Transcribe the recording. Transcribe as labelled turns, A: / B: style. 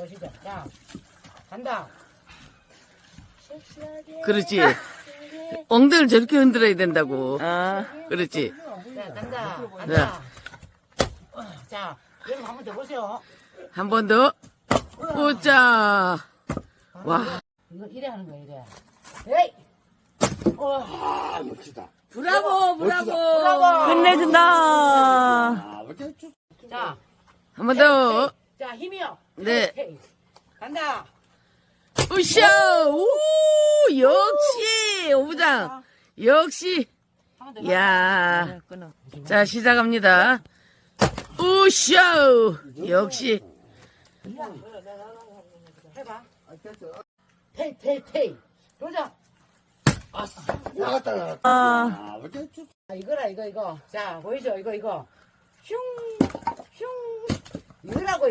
A: 보시죠. 자, 간다.
B: 그렇지. 엉덩이를 저렇게 흔들어야 된다고. 아, 그렇지.
A: 자, 간다. 간다. 자, 여러분 한 번 더 보세요.
B: 한 번 더. 오자. 와.
A: 이거 이래 하는 거야, 이래. 에이!
C: 아, 멋지다.
B: 브라보,
A: 브라보!
B: 끝내준다.
C: 아, 멋지다.
A: 자,
B: 한 번 더.
A: 자, 힘이요.
B: 네.
A: 헤이. 간다.
B: 으쌰! 오, 역시! 오부장. 역시.
A: 한 번 더.
B: 야. 자, 시작합니다. 으쌰! 역시.
A: 해봐. 테이, 테이, 테이. 도전.
C: 나갔다, 나갔다.
B: 아,
C: 아, 멋지다.
A: 아, 이거라, 이거. 자, 보이죠? 이거. 슝, 슝. 이거라고, 이거.